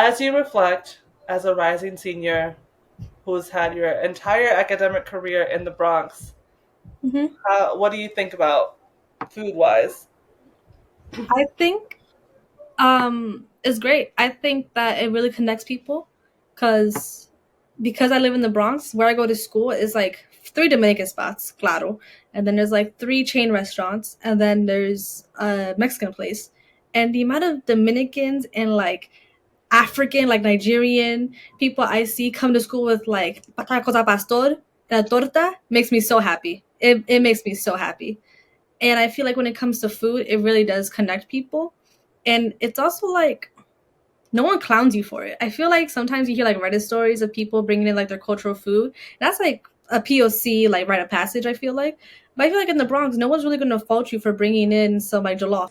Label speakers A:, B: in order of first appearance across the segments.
A: As you reflect as a rising senior who's had your entire academic career in the Bronx,
B: hmm
A: what do you think about food wise?
B: I think it's great. I think that it really connects people because I live in the Bronx, where I go to school is like three Dominican spots, claro, and then there's like three chain restaurants, and then there's a Mexican place, and the amount of Dominicans and like African, like Nigerian people I see come to school with like tacos al pastor and a torta makes me so happy. It makes me so happy. And I feel like when it comes to food, it really does connect people. And it's also like no one clowns you for it. I feel like sometimes you hear like Reddit stories of people bringing in like their cultural food. That's like a POC, like rite of passage, I feel like. But I feel like in the Bronx, no one's really going to fault you for bringing in some like jollof.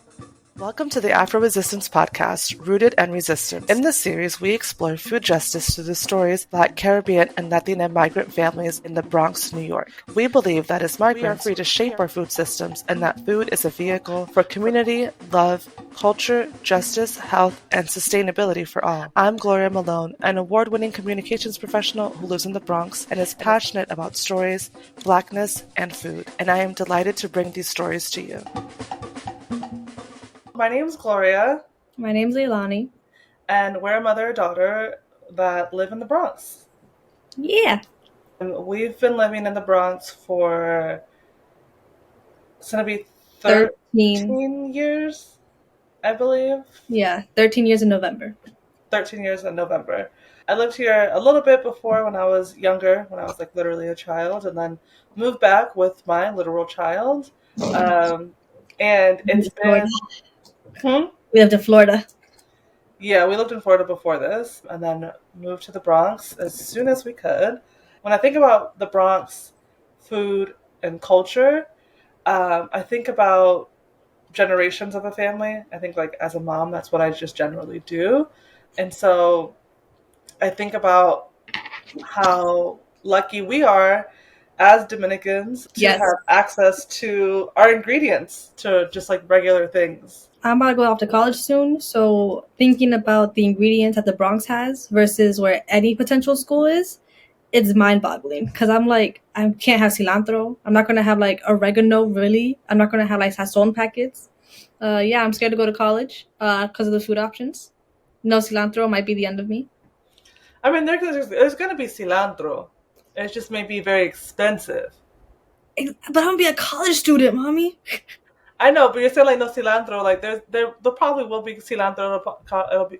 A: Welcome to the Afro Resistance podcast, Rooted and Resistance. In this series, we explore food justice through the stories of Black, Caribbean, and Latina migrant families in the Bronx, New York. We believe that as migrants, we are free to shape our food systems and that food is a vehicle for community, love, culture, justice, health, and sustainability for all. I'm Gloria Malone, an award-winning communications professional who lives in the Bronx and is passionate about stories, Blackness, and food. And I am delighted to bring these stories to you. My name's Gloria,
B: My name's Leilani.
A: and we're a mother and daughter that live in the Bronx.
B: Yeah.
A: And we've been living in the Bronx for, it's going to be
B: 13.
A: 13 years, I believe.
B: Yeah, 13 years in November.
A: 13 years in November. I lived here a little bit before when I was younger, when I was like literally a child, and then moved back with my literal child. And it's been... Hmm?
B: We lived in Florida.
A: Yeah, we lived in Florida before this and then moved to the Bronx as soon as we could. When I think about the Bronx food and culture, I think about generations of a family. I think, like, as a mom, that's what I just generally do. And so I think about how lucky we are as Dominicans to
B: Yes.
A: have access to our ingredients, to just like regular things.
B: I'm about to go off to college soon, so thinking about the ingredients that the Bronx has versus where any potential school is, it's mind-boggling. Because I'm like, I can't have cilantro. I'm not gonna have like oregano, really. I'm not gonna have like sazon packets. Yeah, I'm scared to go to college because of the food options. No cilantro might be the end of me.
A: I mean, there's going to be cilantro. It just may be very expensive.
B: But I'm gonna be a college student, mommy.
A: I know, but you're saying like no cilantro. Like there probably will be cilantro. It'll be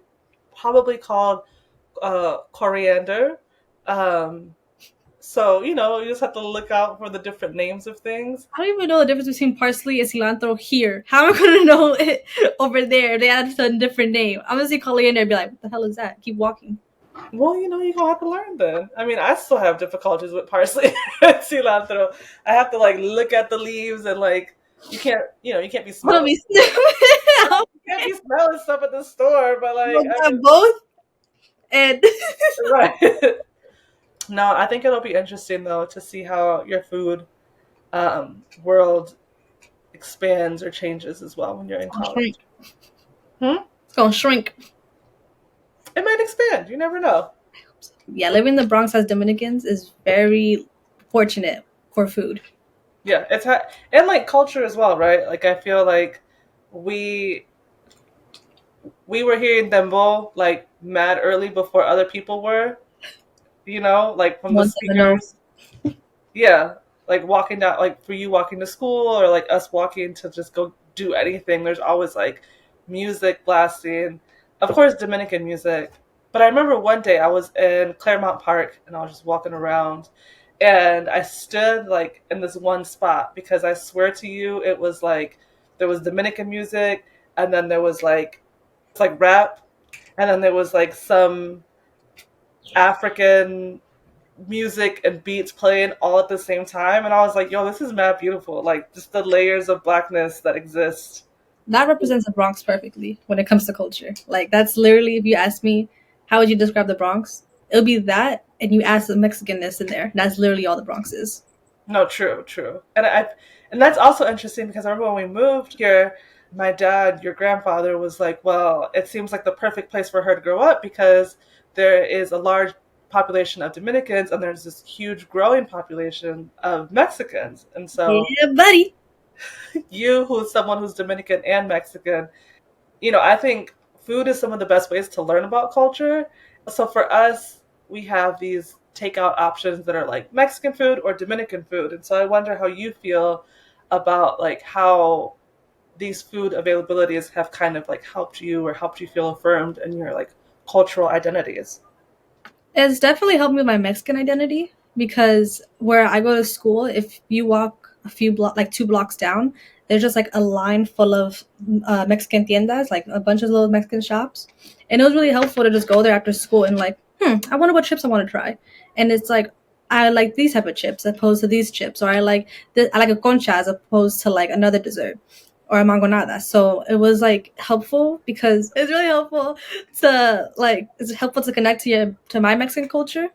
A: probably called coriander. Um, so you just have to look out for the different names of things.
B: I don't even know the difference between parsley and cilantro here. How am I gonna know it over there? They added a different name. I'm gonna see coriander and be like, what the hell is that? Keep walking.
A: Well, you're gonna have to learn then. I mean, I still have difficulties with parsley and cilantro. I have to like look at the leaves and like you can't be
B: I'm gonna
A: smelling
B: be stupid.
A: you can't be smelling stuff at the store, but like
B: We'll
A: I
B: have
A: mean,
B: both. And
A: right. No, I think it'll be interesting though to see how your food world expands or changes as well when you're in college.
B: shrink.
A: Hmm?
B: It's gonna shrink.
A: It might expand. You never know.
B: Yeah, living in the Bronx as Dominicans is very fortunate for food.
A: Yeah, and like culture as well, right? Like I feel like we we were hearing dembo like mad early before other people were. Like from the
B: 170.
A: speakers. Yeah, like walking down, like for you walking to school or like us walking to just go do anything. There's always like music blasting, of course Dominican music. But I remember one day I was in Claremont Park and I was just walking around, and I stood like in this one spot because I swear to you, it was like there was Dominican music, and then there was like it's like rap, and then there was like some African music and beats playing all at the same time, and I was like, yo, this is mad beautiful, like just the layers of blackness that exist.
B: That represents the Bronx perfectly when it comes to culture. Like that's literally, if you ask me, how would you describe the Bronx? It'll be that, and you add some Mexicanness in there. That's literally all the Bronx is.
A: No, true. And that's also interesting because I remember when we moved here, my dad, your grandfather, was like, well, it seems like the perfect place for her to grow up because there is a large population of Dominicans and there's this huge growing population of Mexicans. And so
B: Yeah, buddy.
A: you, who's someone who's Dominican and Mexican, I think food is some of the best ways to learn about culture. So for us, we have these takeout options that are like Mexican food or Dominican food. And so I wonder how you feel about like how these food availabilities have kind of like helped you or helped you feel affirmed in your like cultural identities.
B: It's definitely helped me with my Mexican identity because where I go to school, if you walk a few like 2 blocks down, there's just like a line full of Mexican tiendas, like a bunch of little Mexican shops, and it was really helpful to just go there after school and like, I wonder what chips I want to try, and it's like I like these type of chips as opposed to these chips, or I like a concha as opposed to like another dessert or a mangonada. So it was like helpful because it's really helpful it's helpful to connect to my Mexican culture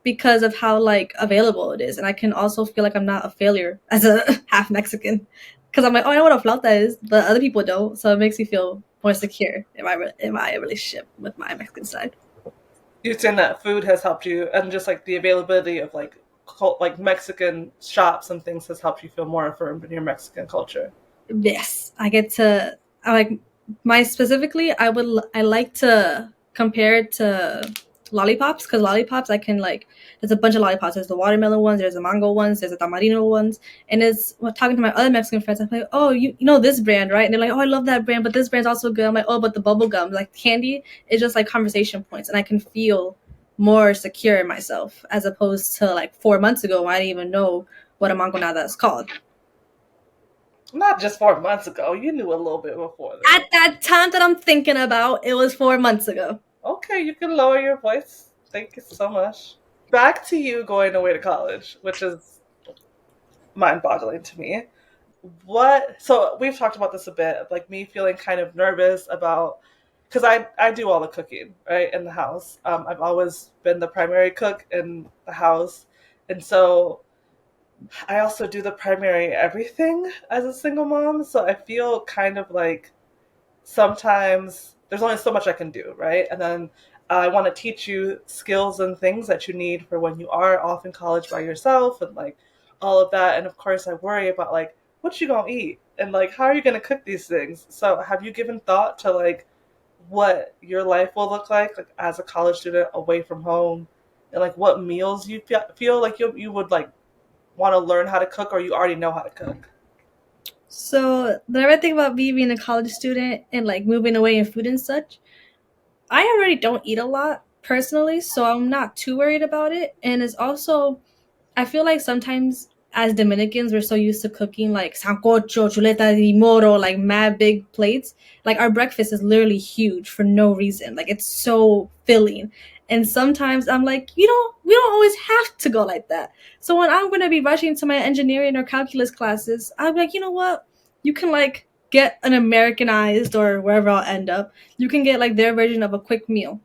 B: because of how like available it is, and I can also feel like I'm not a failure as a half Mexican because I'm like, oh, I know what a flauta is, but other people don't, so it makes me feel more secure in my relationship with my Mexican side.
A: You're saying that food has helped you, and just like the availability of like Mexican shops and things has helped you feel more affirmed in your Mexican culture.
B: Yes, I like my specifically. I like to compare it to lollipops because lollipops I can like. There's a bunch of lollipops. There's the watermelon ones. There's the mango ones. There's the tamarindo ones. And it's when talking to my other Mexican friends. I'm like, oh, you know this brand, right? And they're like, oh, I love that brand, but this brand's also good. I'm like, oh, but the bubble gum, like candy, is just like conversation points, and I can feel more secure in myself as opposed to like 4 months ago when I didn't even know what a mangonada is called.
A: Not just 4 months ago. You knew a little bit before
B: At
A: that.
B: that time that I'm thinking about, it was 4 months ago.
A: Okay, you can lower your voice. Thank you so much. Back to you going away to college, which is mind boggling to me. So we've talked about this a bit, of like me feeling kind of nervous about, because I do all the cooking, right, in the house. I've always been the primary cook in the house. And so I also do the primary everything as a single mom. So I feel kind of like sometimes there's only so much I can do, right? And then I want to teach you skills and things that you need for when you are off in college by yourself and like all of that. And of course, I worry about like what you gonna eat and like how are you gonna cook these things. So have you given thought to like what your life will look like as a college student away from home, and like what meals you feel like you would like want to learn how to cook, or you already know how to cook?
B: So the other thing about me being a college student and like moving away in food and such, I already don't eat a lot personally, so I'm not too worried about it. And it's also I feel like sometimes as Dominicans, we're so used to cooking like sancocho, chuleta de moro, like mad big plates. Like our breakfast is literally huge for no reason. Like it's so filling. And sometimes I'm like, we don't always have to go like that. So when I'm gonna be rushing to my engineering or calculus classes, I'm like, you know what? You can like get an Americanized or wherever I'll end up. You can get like their version of a quick meal,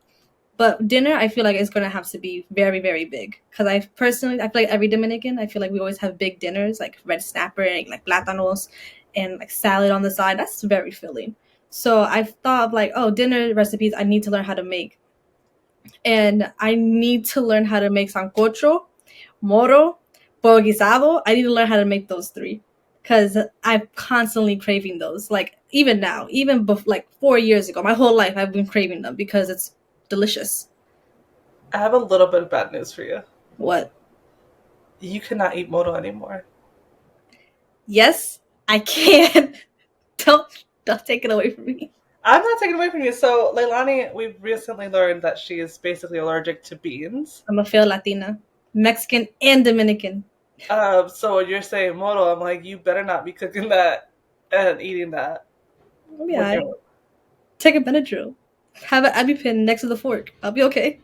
B: but dinner, I feel like it's gonna have to be very, very big. Cause I feel like every Dominican, I feel like we always have big dinners, like red snapper and like plátanos and like salad on the side. That's very filling. So I've thought of like, oh, dinner recipes I need to learn how to make. And I need to learn how to make sancocho, moro, pollo guisado. I need to learn how to make those three. Cause I'm constantly craving those. Like even now, like 4 years ago, my whole life I've been craving them because it's delicious.
A: I have a little bit of bad news for you.
B: What?
A: You cannot eat moto anymore.
B: Yes, I can. Don't take it away from me.
A: I'm not taking it away from you. So, Leilani, we've recently learned that she is basically allergic to beans.
B: I'm a failed Latina, Mexican and Dominican.
A: So when you're saying moto, I'm like, you better not be cooking that and eating that. When
B: Yeah,
A: you're...
B: take a Benadryl. Have an EpiPen next to the fork. I'll be okay.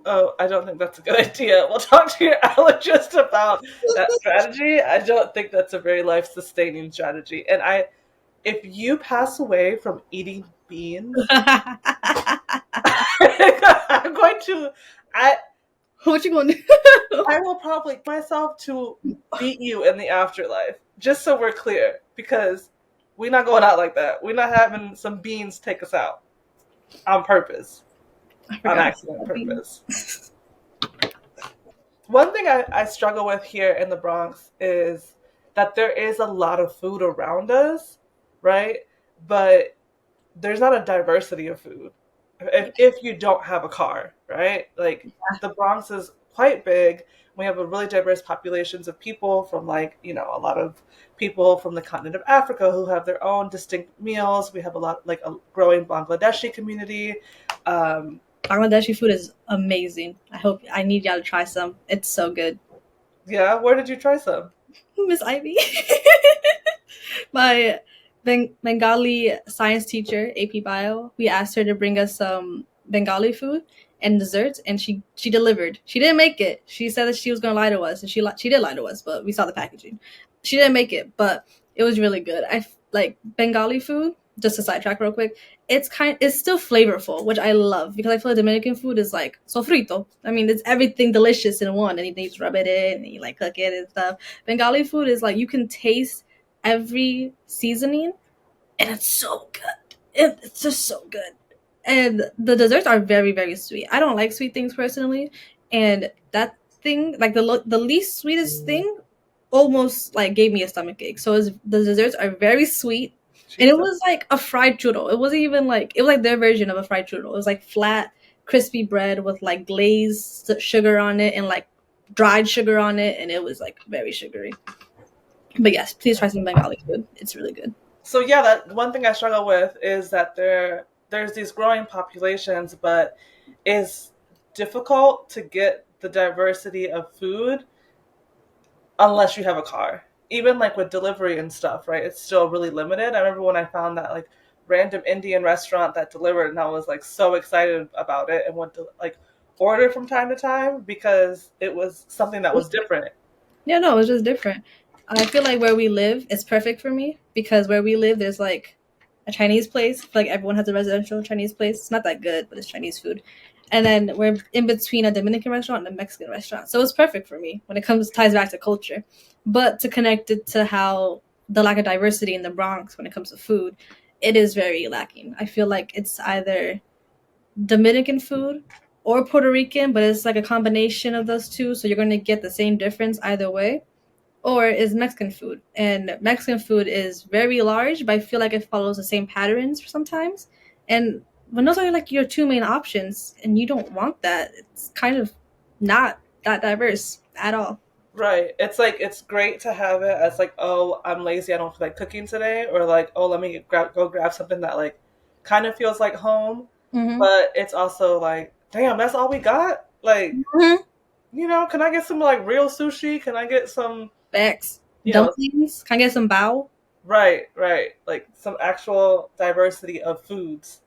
A: Oh, I don't think that's a good idea. We'll talk to your allergist about that strategy. I don't think that's a very life-sustaining strategy. And if you pass away from eating beans, I'm going to, I,
B: What you gonna do?
A: I will probably myself to beat you in the afterlife, just so we're clear, because We're not going out like that. We're not having some beans take us out on purpose, on accident purpose. One thing I struggle with here in the Bronx is that there is a lot of food around us, right? But there's not a diversity of food if you don't have a car, right? Like the Bronx is quite big. We have a really diverse populations of people from like, a lot of people from the continent of Africa who have their own distinct meals. We have a lot like a growing Bangladeshi community.
B: Bangladeshi food is amazing. I need y'all to try some. It's so good.
A: Yeah, where did you try some?
B: Miss Ivy. My Bengali science teacher, AP Bio, we asked her to bring us some Bengali food and desserts, and she delivered. She didn't make it. She said that she was going to lie to us, and she did lie to us, but we saw the packaging. She didn't make it, but it was really good. I like Bengali food. Just to sidetrack real quick, it's still flavorful, which I love because I feel like Dominican food is like sofrito. I mean, it's everything delicious in one, and you just rub it in and you like cook it and stuff. Bengali food is like you can taste every seasoning, and it's so good. It's just so good, and the desserts are very, very sweet. I don't like sweet things personally, and that thing, like the least sweetest thing, almost like gave me a stomach ache. So the desserts are very sweet. And it was like a fried churro. It wasn't even like, it was like their version of a fried churro. It was like flat, crispy bread with like glazed sugar on it and like dried sugar on it. And it was like very sugary. But yes, please try some Bengali food. It's really good.
A: So yeah, that one thing I struggle with is that there's these growing populations, but it's difficult to get the diversity of food unless you have a car. Even like with delivery and stuff, right? It's still really limited. I remember when I found that like random Indian restaurant that delivered, and I was like so excited about it and went to like order from time to time because it was something that was different.
B: Yeah, no, it was just different. I feel like where we live is perfect for me because where we live, there's like a Chinese place. Like everyone has a residential Chinese place. It's not that good, but it's Chinese food. And then we're in between a Dominican restaurant and a Mexican restaurant. So it's perfect for me when it ties back to culture. But to connect it to how the lack of diversity in the Bronx when it comes to food, it is very lacking. I feel like it's either Dominican food or Puerto Rican, but it's like a combination of those two. So you're going to get the same difference either way. Or is Mexican food. And Mexican food is very large, but I feel like it follows the same patterns sometimes. And when those are like your two main options and you don't want that, it's kind of not that diverse at all.
A: Right. It's like it's great to have it as like, oh, I'm lazy, I don't feel like cooking today, or like, oh, let me go grab something that like kind of feels like home.
B: Mm-hmm.
A: But it's also like, damn, that's all we got. Like, can I get some like real sushi? Can I get some
B: Facts. Dumplings? Can I get some bao?
A: Right. Like some actual diversity of foods,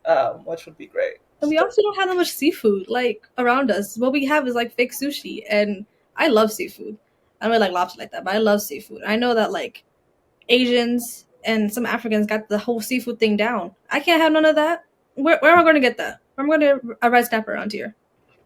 A: which would be great.
B: And we also don't have that much seafood like around us. What we have is like fake sushi, and I love seafood. I don't really like lobster like that, but I love seafood. I know that like Asians and some Africans got the whole seafood thing down. I can't have none of that. Where am I going to get that? Where am I going to get a red snapper around here?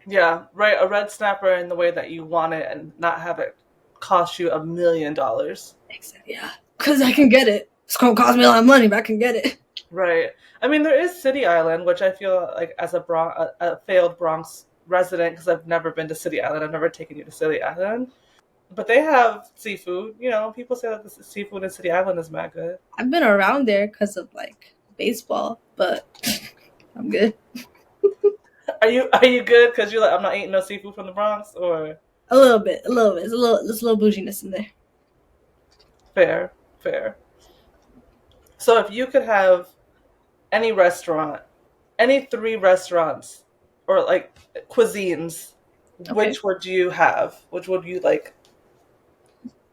A: Yeah, right. A red snapper in the way that you want it and not have it cost you $1 million.
B: Exactly. Yeah, because I can get it. It's going to cost me a lot of money, but I can get it.
A: Right. I mean, there is City Island, which I feel like as a failed Bronx resident, because I've never been to City Island. I've never taken you to City Island. But they have seafood. People say that the seafood in City Island is mad good.
B: I've been around there because of like baseball, but I'm good.
A: Are you good because you're like, I'm not eating no seafood from the Bronx, or
B: a little bit. There's a little bouginess in there.
A: Fair. So if you could have any restaurant, any 3 restaurants or like cuisines, which would you have? Which would you like?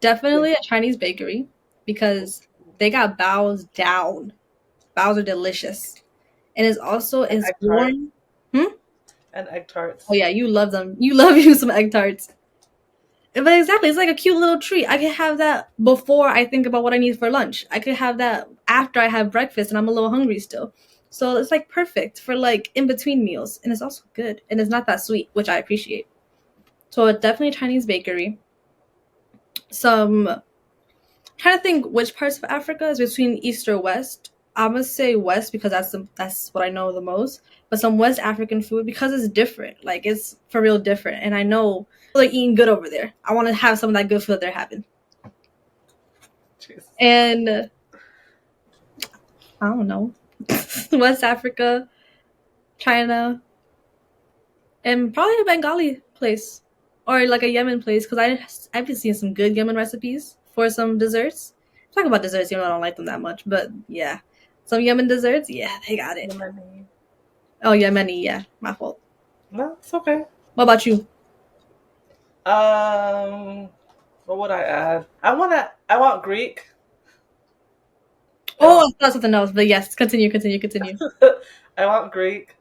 B: Definitely a Chinese bakery because they got baos down. Baos are delicious. And it's also warm.
A: And egg tarts.
B: Oh yeah, you love them. You love you some egg tarts. But exactly, it's like a cute little treat. I can have that before I think about what I need for lunch. I could have that after I have breakfast and I'm a little hungry still. So it's like perfect for like in between meals. And it's also good. And it's not that sweet, which I appreciate. So definitely a Chinese bakery. Some trying to think which parts of Africa is between east or west. I'm gonna say west because that's what I know the most. But some West African food because it's different, like it's for real different. And I know like eating good over there. I want to have some of that good food they're having.
A: Jeez.
B: And I don't know, West Africa, China, and probably a Bengali place or like a Yemen place because I've been seeing some good Yemen recipes for some desserts. Talk about desserts, even though I don't like them that much, but yeah, some Yemen desserts, yeah, they got it.
A: Yemeni.
B: Oh, Yemeni, yeah, my fault.
A: No, it's okay.
B: What about you?
A: What would I add? I want Greek.
B: Oh, I thought something else, but yes, continue.
A: I want Greek.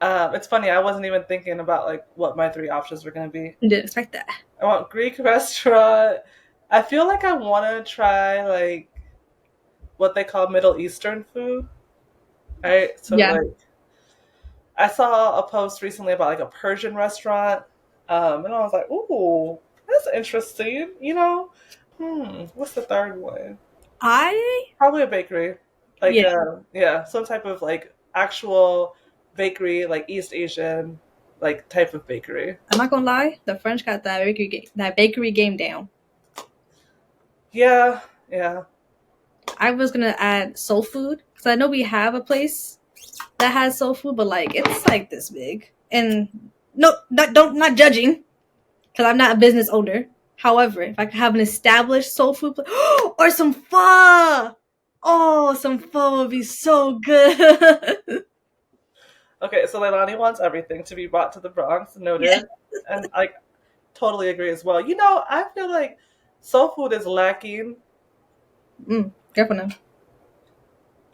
A: It's funny, I wasn't even thinking about like what my three options were gonna be.
B: I didn't expect that.
A: I want Greek restaurant. I feel like I wanna try like what they call Middle Eastern food. Right? So
B: Yeah.
A: like I saw a post recently about like a Persian restaurant. And I was like, ooh, that's interesting, you know? What's the third one? Probably a bakery. Like yeah, some type of like actual bakery, like East Asian like type of bakery.
B: I'm not gonna lie, the French got that bakery game down.
A: Yeah.
B: I was gonna add soul food because I know we have a place that has soul food, but like it's like this big. And no, not judging because I'm not a business owner. However, if I could have an established soul food place, or some pho, some pho would be so good.
A: Okay, so Leilani wants everything to be brought to the Bronx, noted. Yeah. And I totally agree as well. You know, I feel like soul food is lacking
B: Definitely.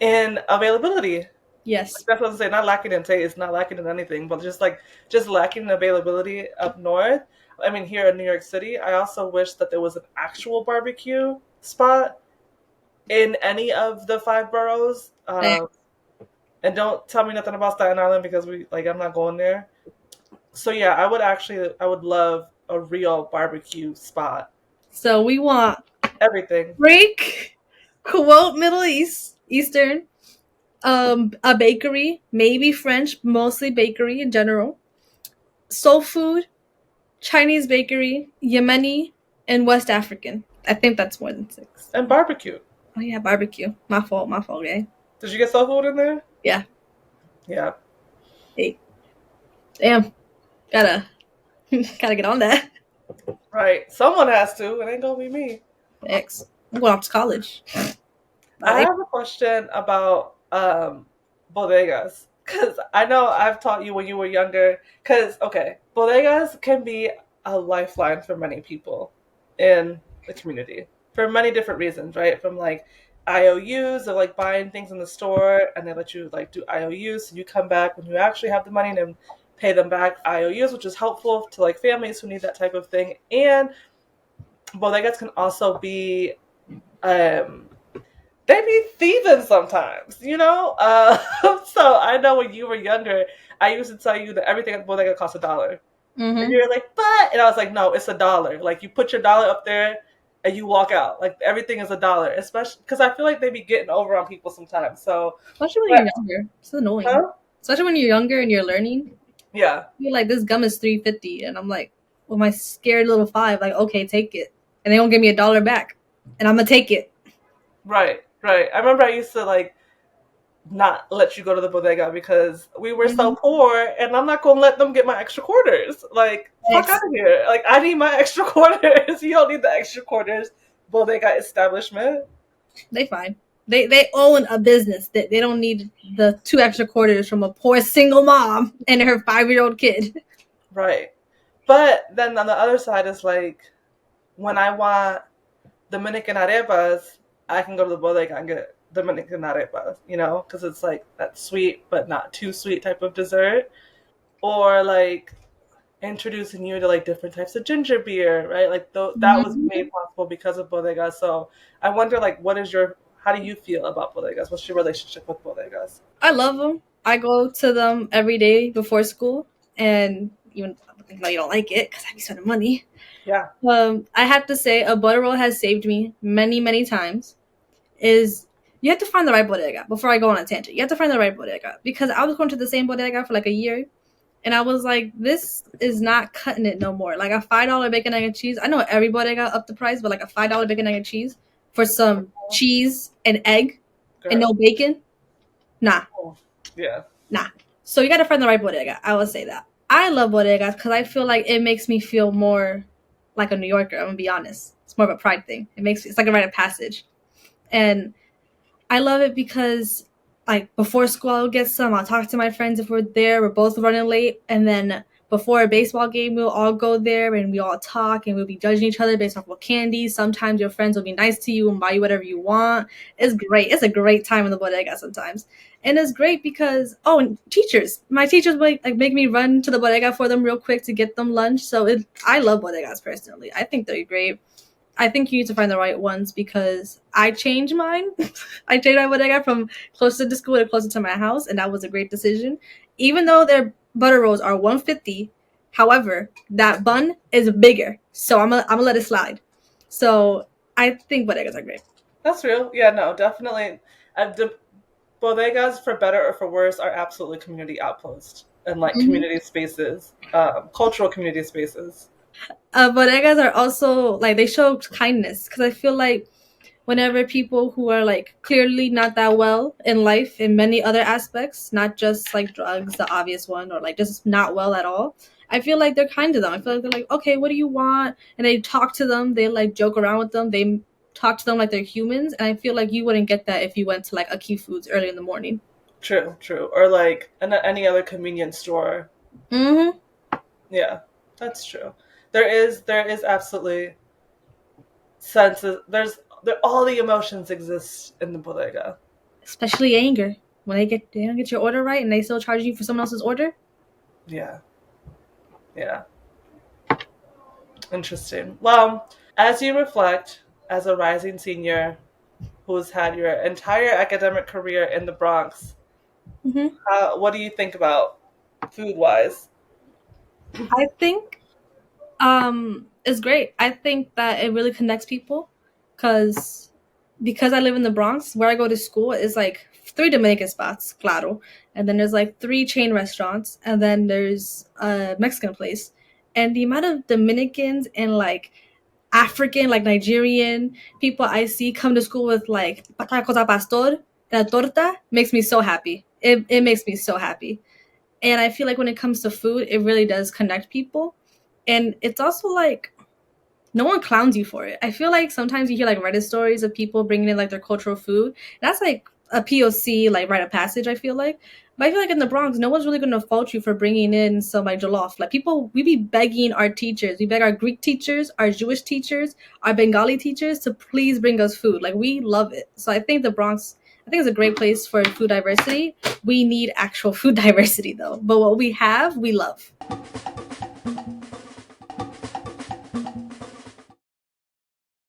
A: in availability.
B: Yes.
A: Like, that's what I'm saying. Not lacking in taste, not lacking in anything, but just lacking in availability up north. I mean, here in New York City, I also wish that there was an actual barbecue spot in any of the 5 boroughs. And don't tell me nothing about Staten Island because I'm not going there. So yeah, I would love a real barbecue spot.
B: So we want
A: everything.
B: Greek, quote Middle Eastern, a bakery, maybe French, mostly bakery in general, soul food, Chinese bakery, Yemeni, and West African. I think that's more than 6.
A: And barbecue.
B: Oh yeah, barbecue. My fault, yeah.
A: Did you get soul food in there?
B: Yeah.
A: Yeah.
B: Hey. Damn. Gotta get on that.
A: Right. Someone has to. It ain't gonna be me.
B: Thanks. I'm going off to college.
A: I have a question about bodegas. Because I know I've taught you when you were younger. Because, okay, bodegas can be a lifeline for many people in the community for many different reasons, right? From like IOUs of like buying things in the store and they let you like do IOUs. So you come back when you actually have the money and pay them back IOUs, which is helpful to like families who need that type of thing. And bodegas can also be they be thieving sometimes, you know? So I know when you were younger, I used to tell you that everything at the bodega costs $1. Mm-hmm. And you're like, but? And I was like, no, it's $1. Like, you put your dollar up there and you walk out. Like, everything is $1. Especially because I feel like they be getting over on people sometimes. So,
B: especially when you're younger. It's annoying. Huh? Especially when you're younger and you're learning.
A: Yeah.
B: You're like, this gum is $3.50. And I'm like, well, my scared little 5, like, okay, take it. And they don't give me $1 back. And I'm going to take it.
A: Right. I remember I used to like not let you go to the bodega because we were so poor, and I'm not gonna let them get my extra quarters. Like, fuck out of here! Like, I need my extra quarters. You don't need the extra quarters. Bodega establishment. They
B: fine. They own a business. They don't need the 2 extra quarters from a poor single mom and her 5-year-old kid.
A: Right, but then on the other side is like when I want Dominican arepas, I can go to the bodega and get Dominican arepas, you know, because it's like that sweet but not too sweet type of dessert. Or like introducing you to like different types of ginger beer, right? Like that was made possible because of bodegas. So I wonder, like, how do you feel about bodegas? What's your relationship with bodegas?
B: I love them. I go to them every day before school, and even even though you don't like it because I be spending money.
A: Yeah.
B: I have to say a butter roll has saved me many, many times. Is you have to find the right bodega before I go on a tangent. You have to find the right bodega because I was going to the same bodega for like a year, and I was like, this is not cutting it no more. Like a $5 bacon egg and cheese. I know every bodega up the price, but like a $5 bacon egg and cheese for some cheese and egg and no bacon, nah,
A: Yeah.
B: nah. So you got to find the right bodega. I would say that. I love bodegas because I feel like it makes me feel more like a New Yorker. I'm gonna be honest. It's more of a pride thing. It's like a rite of passage, and I love it because, like, before school, I'll get some. I'll talk to my friends if we're there. We're both running late. And then before a baseball game, we'll all go there and we all talk and we'll be judging each other based off what candy. Sometimes your friends will be nice to you and buy you whatever you want. It's great. It's a great time in the bodega sometimes. And it's great because, and teachers. My teachers make me run to the bodega for them real quick to get them lunch. So I love bodegas personally. I think they're great. I think you need to find the right ones because I changed mine. I changed my bodega from closer to school to closer to my house, and that was a great decision. Even though their butter rolls are $150, however, that bun is bigger, so I'm gonna let it slide. So I think bodegas are great.
A: That's real. Yeah, no, definitely. The bodegas, for better or for worse, are absolutely community outposts and like community spaces, cultural community spaces.
B: Bodegas are also like they show kindness because I feel like whenever people who are like clearly not that well in life in many other aspects, not just like drugs, the obvious one, or like just not well at all, I feel like they're kind to them. I feel like they're like, okay, what do you want? And they talk to them. They like joke around with them. They talk to them like they're humans. And I feel like you wouldn't get that if you went to like a Key Foods early in the morning.
A: True. Or like any other convenience store.
B: Mm-hmm.
A: Yeah, that's true. There is absolutely senses. All the emotions exist in the bodega.
B: Especially anger when they don't get your order right and they still charge you for someone else's order.
A: Yeah. Interesting. Well, as you reflect as a rising senior who's had your entire academic career in the Bronx, what do you think about food-wise?
B: I think it's great. I think that it really connects people because I live in the Bronx, where I go to school is like 3 Dominican spots, claro, and then there's like 3 chain restaurants, and then there's a Mexican place, and the amount of Dominicans and like African, like Nigerian people I see come to school with like tacos al pastor, la torta, makes me so happy. It makes me so happy. And I feel like when it comes to food, it really does connect people. And it's also like no one clowns you for it. I feel like sometimes you hear like Reddit stories of people bringing in like their cultural food. That's like a POC like rite of passage, I feel like. But I feel like in the Bronx, no one's really going to fault you for bringing in some like jollof. Like people, we be begging our teachers. We beg our Greek teachers, our Jewish teachers, our Bengali teachers to please bring us food. Like we love it. So I think the Bronx, I think it's a great place for food diversity. We need actual food diversity though. But what we have, we love.